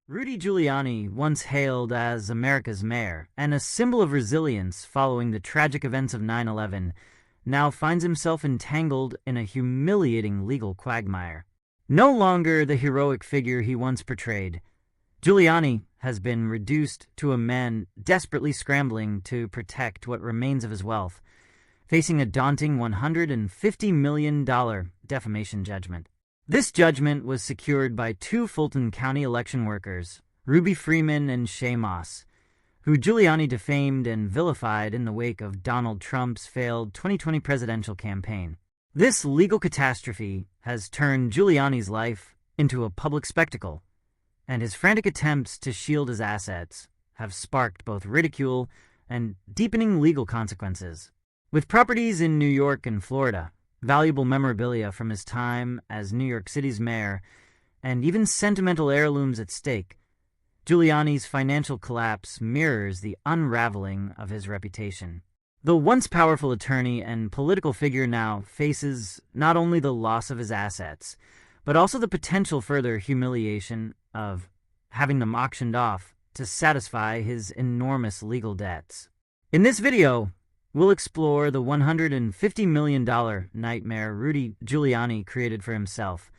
Rudy Giuliani, once hailed as America's mayor and a symbol of resilience following the tragic events of 9/11, now finds himself entangled in a humiliating legal quagmire. No longer the heroic figure he once portrayed, Giuliani has been reduced to a man desperately scrambling to protect what remains of his wealth, facing a daunting $150 million defamation judgment. This judgment was secured by two Fulton County election workers, Freeman and Shaye Moss, who Giuliani defamed and vilified in the wake of Donald Trump's failed 2020 presidential campaign. This legal catastrophe has turned Giuliani's life into a public spectacle, and his frantic attempts to shield his assets have sparked both ridicule and deepening legal consequences. With properties in New York and Florida, valuable memorabilia from his time as New York City's mayor, and even sentimental heirlooms at stake, Giuliani's financial collapse mirrors the unraveling of his reputation. The once powerful attorney and political figure now faces not only the loss of his assets, but also the potential further humiliation of having them auctioned off to satisfy his enormous legal debts. In this video, we'll explore the $150 million nightmare Rudy Giuliani created for himself,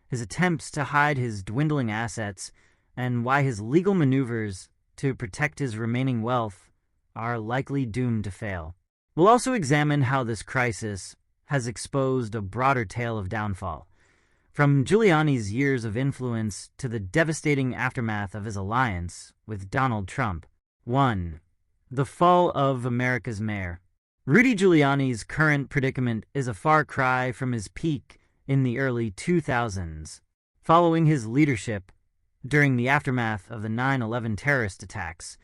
his attempts to hide his dwindling assets, and why his legal maneuvers to protect his remaining wealth are likely doomed to fail. We'll also examine how this crisis has exposed a broader tale of downfall, from Giuliani's years of influence to the devastating aftermath of his alliance with Donald Trump. 1. The fall of America's mayor. Rudy Giuliani's current predicament is a far cry from his peak in the early 2000s. Following his leadership during the aftermath of the 9/11 terrorist attacks,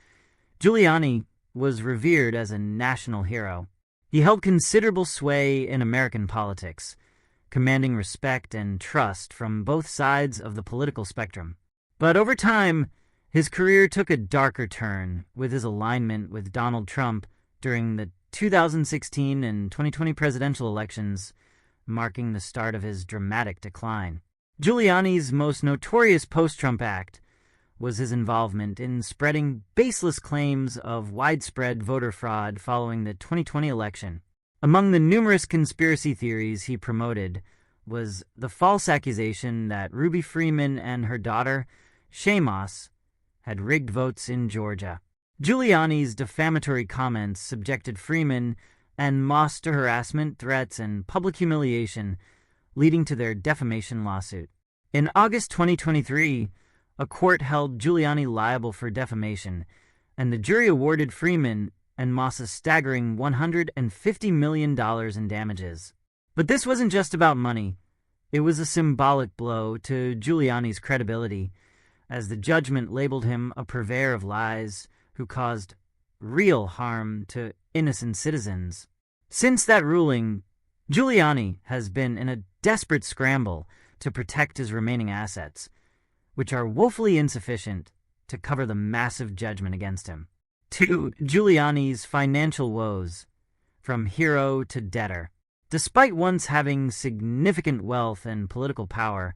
Giuliani was revered as a national hero. He held considerable sway in American politics, commanding respect and trust from both sides of the political spectrum. But over time, his career took a darker turn with his alignment with Donald Trump during the 2016 and 2020 presidential elections, marking the start of his dramatic decline. Giuliani's most notorious post-Trump act was his involvement in spreading baseless claims of widespread voter fraud following the 2020 election. Among the numerous conspiracy theories he promoted was the false accusation that Ruby Freeman and her daughter, Shaye Moss, had rigged votes in Georgia. Giuliani's defamatory comments subjected Freeman and Moss to harassment, threats, and public humiliation, leading to their defamation lawsuit. In August 2023, a court held Giuliani liable for defamation, and the jury awarded Freeman and Moss a staggering $150 million in damages. But this wasn't just about money. It was a symbolic blow to Giuliani's credibility, as the judgment labeled him a purveyor of lies who caused real harm to innocent citizens. Since that ruling, Giuliani has been in a desperate scramble to protect his remaining assets, which are woefully insufficient to cover the massive judgment against him. 2. Giuliani's financial woes, from hero to debtor. Despite once having significant wealth and political power,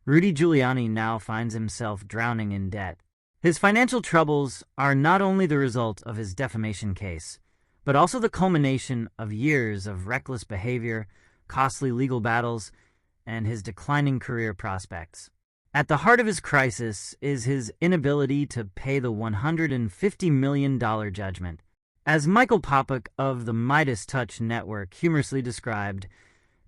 Rudy Giuliani now finds himself drowning in debt. His financial troubles are not only the result of his defamation case, but also the culmination of years of reckless behavior, costly legal battles, and his declining career prospects. At the heart of his crisis is his inability to pay the $150 million judgment. As Michael Popuk of the Midas Touch Network humorously described,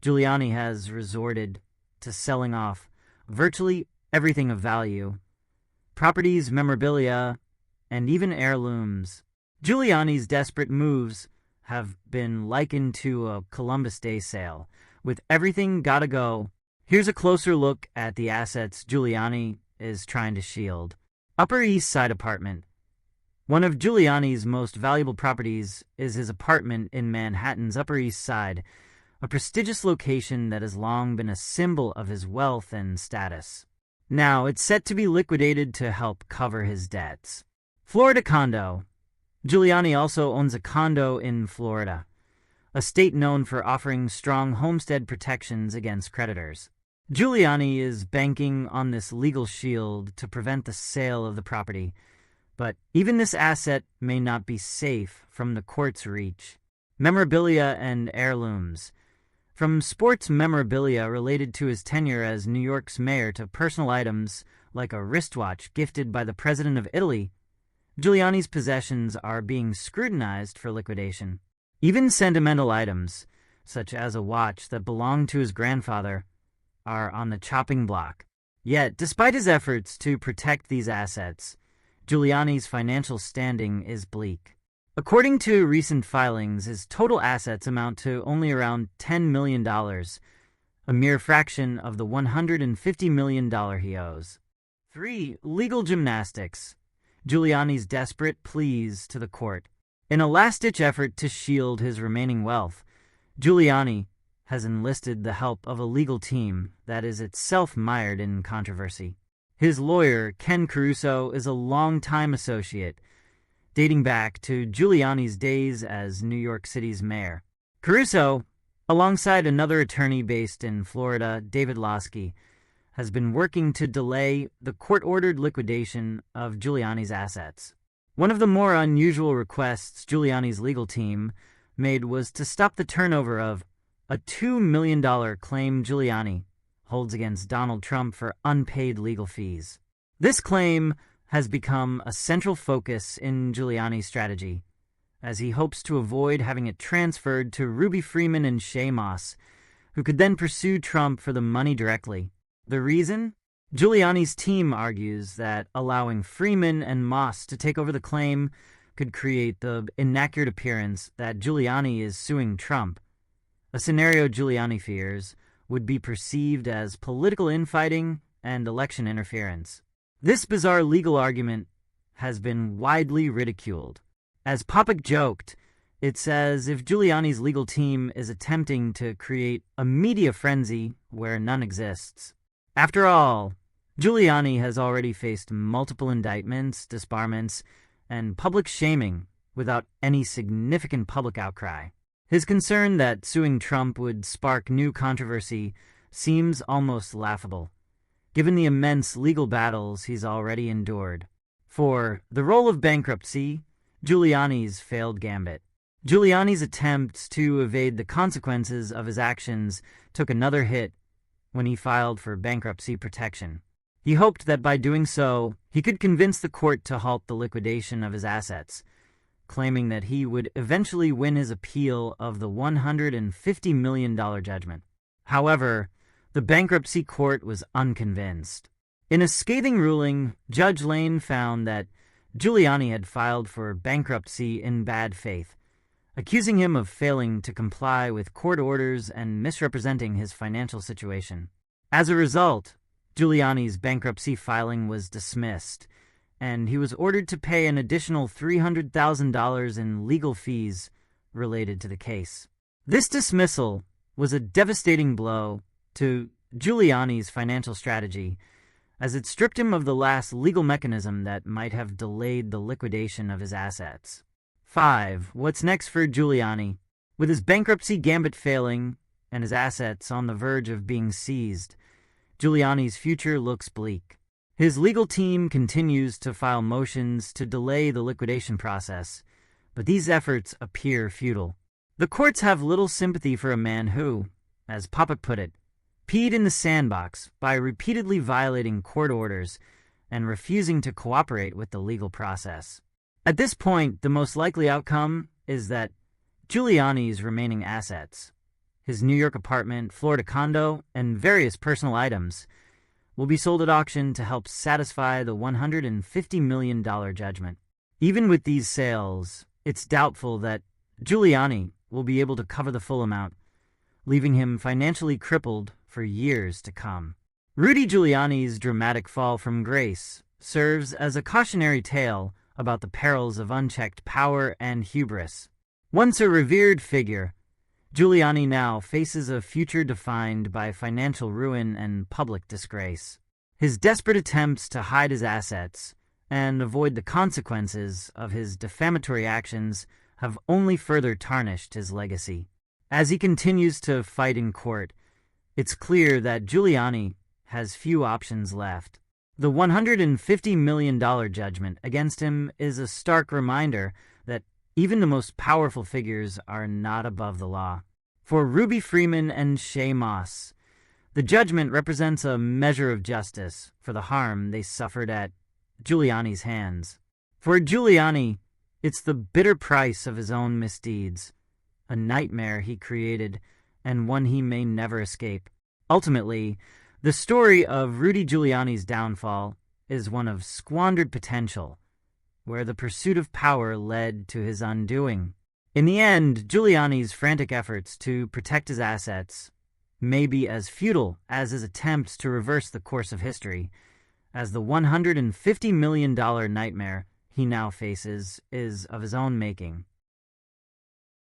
Giuliani has resorted to selling off virtually everything of value: properties, memorabilia, and even heirlooms. Giuliani's desperate moves have been likened to a Columbus Day sale, with everything gotta go. Here's a closer look at the assets Giuliani is trying to shield. Upper East Side apartment. One of Giuliani's most valuable properties is his apartment in Manhattan's Upper East Side, a prestigious location that has long been a symbol of his wealth and status. Now, it's set to be liquidated to help cover his debts. Florida Condo. Giuliani also owns a condo in Florida, a state known for offering strong homestead protections against creditors. Giuliani is banking on this legal shield to prevent the sale of the property, but even this asset may not be safe from the court's reach. Memorabilia and heirlooms. From sports memorabilia related to his tenure as New York's mayor to personal items like a wristwatch gifted by the President of Italy, Giuliani's possessions are being scrutinized for liquidation. Even sentimental items, such as a watch that belonged to his grandfather, are on the chopping block. Yet, despite his efforts to protect these assets, Giuliani's financial standing is bleak. According to recent filings, his total assets amount to only around $10 million, a mere fraction of the $150 million he owes. 3. Legal gymnastics. Giuliani's desperate pleas to the court. In a last-ditch effort to shield his remaining wealth, Giuliani has enlisted the help of a legal team that is itself mired in controversy. His lawyer, Ken Caruso, is a longtime associate, dating back to Giuliani's days as New York City's mayor. Caruso, alongside another attorney based in Florida, David Losky, has been working to delay the court-ordered liquidation of Giuliani's assets. One of the more unusual requests Giuliani's legal team made was to stop the turnover of a $2 million claim Giuliani holds against Donald Trump for unpaid legal fees. This claim has become a central focus in Giuliani's strategy, as he hopes to avoid having it transferred to Freeman and Shaye Moss, who could then pursue Trump for the money directly. The reason? Giuliani's team argues that allowing Freeman and Moss to take over the claim could create the inaccurate appearance that Giuliani is suing Trump, a scenario Giuliani fears would be perceived as political infighting and election interference. This bizarre legal argument has been widely ridiculed. As Popek joked, it's as if Giuliani's legal team is attempting to create a media frenzy where none exists. After all, Giuliani has already faced multiple indictments, disbarments, and public shaming without any significant public outcry. His concern that suing Trump would spark new controversy seems almost laughable, given the immense legal battles he's already endured. For the role of bankruptcy, Giuliani's failed gambit. Giuliani's attempts to evade the consequences of his actions took another hit when he filed for bankruptcy protection. He hoped that by doing so, he could convince the court to halt the liquidation of his assets, claiming that he would eventually win his appeal of the $150 million judgment. However, the bankruptcy court was unconvinced. In a scathing ruling, Judge Lane found that Giuliani had filed for bankruptcy in bad faith, accusing him of failing to comply with court orders and misrepresenting his financial situation. As a result, Giuliani's bankruptcy filing was dismissed, and he was ordered to pay an additional $300,000 in legal fees related to the case. This dismissal was a devastating blow to Giuliani's financial strategy, as it stripped him of the last legal mechanism that might have delayed the liquidation of his assets. 5. What's next for Giuliani? With his bankruptcy gambit failing and his assets on the verge of being seized, Giuliani's future looks bleak. His legal team continues to file motions to delay the liquidation process, but these efforts appear futile. The courts have little sympathy for a man who, as Popek put it, peed in the sandbox by repeatedly violating court orders and refusing to cooperate with the legal process. At this point, the most likely outcome is that Giuliani's remaining assets, his New York apartment, Florida condo, and various personal items, will be sold at auction to help satisfy the $150 million judgment. Even with these sales, it's doubtful that Giuliani will be able to cover the full amount, leaving him financially crippled for years to come. Rudy Giuliani's dramatic fall from grace serves as a cautionary tale about the perils of unchecked power and hubris. Once a revered figure, Giuliani now faces a future defined by financial ruin and public disgrace. His desperate attempts to hide his assets and avoid the consequences of his defamatory actions have only further tarnished his legacy. As he continues to fight in court, It's clear that Giuliani has few options left. The $150 million judgment against him is a stark reminder that even the most powerful figures are not above the law. For Ruby Freeman and Shaye Moss, the judgment represents a measure of justice for the harm they suffered at Giuliani's hands. For Giuliani, it's the bitter price of his own misdeeds, a nightmare he created and one he may never escape. Ultimately, the story of Rudy Giuliani's downfall is one of squandered potential, where the pursuit of power led to his undoing. In the end, Giuliani's frantic efforts to protect his assets may be as futile as his attempts to reverse the course of history, as the $150 million nightmare he now faces is of his own making.